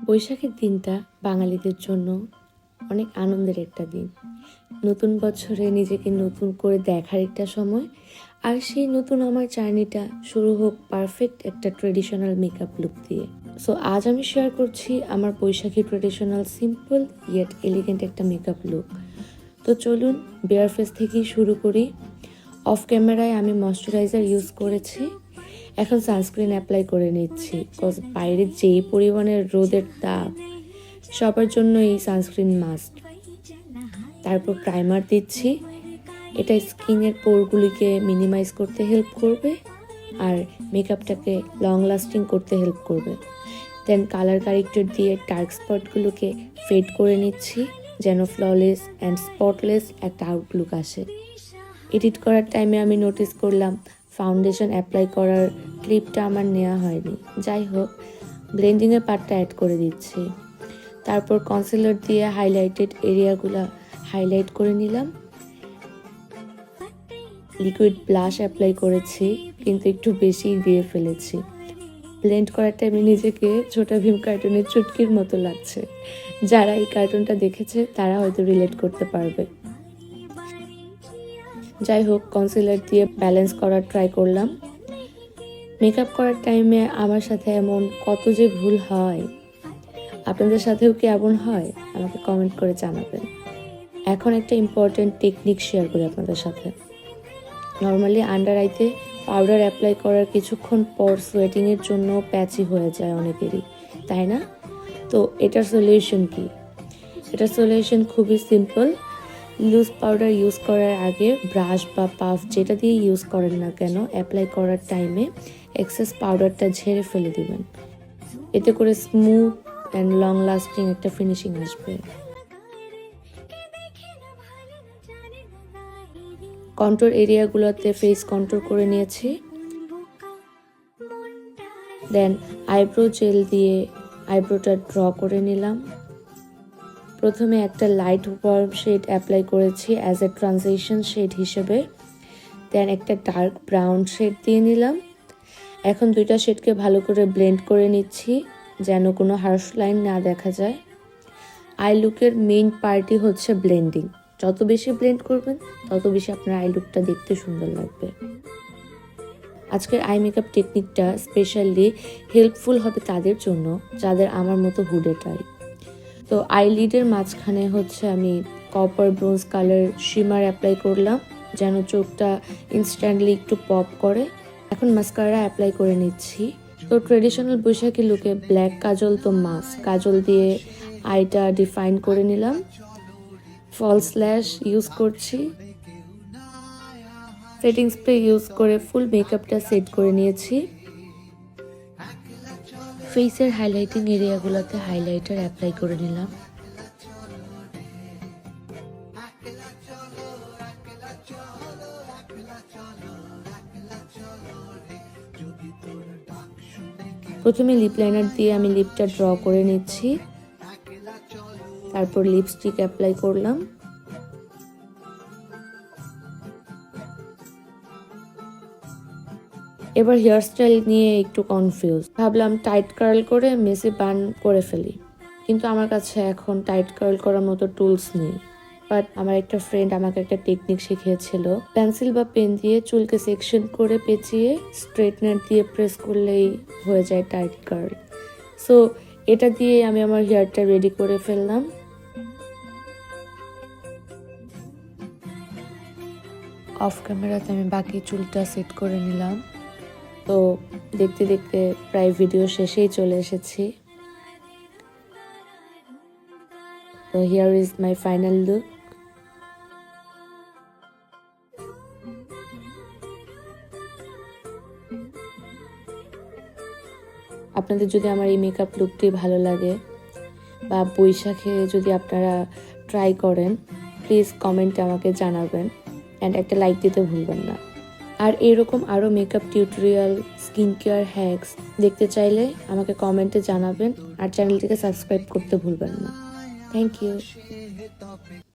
বৈশাখের দিনটা বাঙালিদের জন্য অনেক আনন্দের একটা দিন। নতুন বছরে নিজেকে নতুন করে দেখার একটা সময়। আর সেই নতুন আমার জার্নিটা শুরু হোক পারফেক্ট একটা ট্রেডিশনাল মেকআপ লুক দিয়ে। সো আজ আমি শেয়ার করছি আমার বৈশাখী ট্রেডিশনাল সিম্পল ইয়েট এলিগেন্ট একটা মেকআপ লুক। তো চলুন বেয়ার ফেস থেকেই শুরু করি। অফ ক্যামেরায় আমি ময়শ্চারাইজার ইউজ করেছি, এখন সানস্ক্রিন অ্যাপ্লাই করে নিচ্ছি। বিকজ বাইরে যেই পরিমাণের রোদের তাপ, সবার জন্য এই সানস্ক্রিন মাস্ট। তারপর প্রাইমার দিচ্ছি, এটা স্কিনের পোরগুলিকে মিনিমাইজ করতে হেল্প করবে আর মেকআপটাকে লং লাস্টিং করতে হেল্প করবে। দেন কালার কারেক্টর দিয়ে ডার্ক স্পটগুলোকে ফেড করে নিচ্ছি যেন ফ্ললেস অ্যান্ড স্পটলেস একটা আউটলুক আসে। এডিট করার টাইমে আমি নোটিস করলাম ফাউন্ডেশন অ্যাপ্লাই করার ক্লিপটা আমার নেওয়া হয়নি। যাই হোক, ব্লেন্ডিংয়ের পার্টটা অ্যাড করে দিচ্ছি। তারপর কনসিলার দিয়ে হাইলাইটেড এরিয়াগুলো হাইলাইট করে নিলাম। লিকুইড ব্লাশ অ্যাপ্লাই করেছি, কিন্তু একটু বেশি দিয়ে ফেলেছি। ব্লেন্ড করার টাইমে নিজেকে ছোটা ভীম কার্টুনের চুটকির মতো লাগছে। যারা এই কার্টুনটা দেখেছে তারা হয়তো রিলেট করতে পারবে। যাই হোক, কনসিলার দিয়ে ব্যালেন্স করার ট্রাই করলাম। মেকআপ করার টাইমে আমার সাথে এমন কত যে ভুল হয়, আপনাদের সাথেও কি এমন হয়? আমাকে কমেন্ট করে জানাবেন। এখন একটা ইম্পর্টেন্ট টেকনিক শেয়ার করি আপনাদের সাথে। নর্মালি আন্ডার আইতে পাউডার অ্যাপ্লাই করার কিছুক্ষণ পর সোয়েটিংয়ের জন্য প্যাচি হয়ে যায় অনেকেরই, তাই না? তো এটার সলিউশন কি? এটার সলিউশন খুবই সিম্পল। লুজ পাউডার ইউজ করার আগে ব্রাশ বা পাফ যেটা দিয়ে ইউজ করেন না কেন, অ্যাপ্লাই করার টাইমে এক্সেস পাউডারটা ঝেড়ে ফেলে দিবেন। এতে করে স্মুথ অ্যান্ড লং লাস্টিং একটা ফিনিশিং আসবে। কন্ট্রোর এরিয়াগুলোতে ফেস কন্ট্রোল করে নিয়েছি। দেন আইব্রো জেল দিয়ে আইব্রোটা ড্র করে নিলাম। প্রথমে একটা লাইট ওয়ার্ম শেড অ্যাপ্লাই করেছি অ্যাজ এ ট্রানজিশন শেড হিসেবে। দেন একটা ডার্ক ব্রাউন শেড দিয়ে নিলাম। এখন দুইটা শেডকে ভালো করে ব্লেন্ড করে নিচ্ছি যেন কোনো হার্শ লাইন না দেখা যায়। আই লুকের মেইন পার্টই হচ্ছে ব্লেন্ডিং। যত বেশি ব্লেন্ড করবেন তত বেশি আপনার আই লুকটা দেখতে সুন্দর লাগবে। আজকের আই মেকআপ টেকনিকটা স্পেশালি হেল্পফুল হবে তাদের জন্য যাদের আমার মতো হুডে টাইপ। তো আইলিডের মাঝখানে হচ্ছে আমি copper bronze colour shimmer apply করলাম যেন চোখটা ইনস্ট্যান্টলি একটু পপ করে। এখন মাস্কারা অ্যাপ্লাই করে নিচ্ছি। তো ট্রেডিশনাল বৈশাখী লুকে ব্ল্যাক কাজল তো মাস্ট। কাজল দিয়ে আইটা ডিফাইন করে নিলাম। ফলস ল্যাশ ইউজ করছি। সেটিং স্প্রে ইউজ করে ফুল মেকআপটা সেট করে নিয়েছি। ফেসের হাইলাইটিং এরিয়াগুলোতে হাইলাইটার অ্যাপ্লাই করে নিলাম। প্রথমে লিপ লাইনার দিয়ে আমি লিপটা ড্র করে নিচ্ছি। তারপর লিপস্টিক অ্যাপ্লাই করলাম। এবার হেয়ার স্টাইল নিয়ে একটু কনফিউজ। ভাবলাম টাইট কার্ল করে মেসি বান করে ফেলি, কিন্তু আমার কাছে এখন টাইট কার্ল করার মতো টুলস নেই। বাট আমার একটা ফ্রেন্ড আমাকে একটা টেকনিক শিখিয়েছিল। পেন্সিল বা পেন দিয়ে চুলকে সেকশন করে পেঁচিয়ে স্ট্রেটনার দিয়ে প্রেস করলেই হয়ে যায় টাইট কার্ল। সো এটা দিয়ে আমি আমার হেয়ারটা রেডি করে ফেললাম। অফ ক্যামেরাতে আমি বাকি চুলটা সেট করে নিলাম। তো দেখতে দেখতে প্রায় ভিডিও শেষেই চলে এসেছি। তো here is my final look. আপনাদের যদি আমার এই মেকআপ লুকটি ভালো লাগে বা বৈশাখে যদি আপনারা ট্রাই করেন, প্লিজ কমেন্টে আমাকে জানাবেন অ্যান্ড একটা লাইক দিতে ভুলবেন না। আর এরকম আরও makeup tutorial, skin care hacks দেখতে চাইলে আমাকে কমেন্টে জানাবেন আর চ্যানেলটিকে সাবস্ক্রাইব করতে ভুলবেন না। Thank you.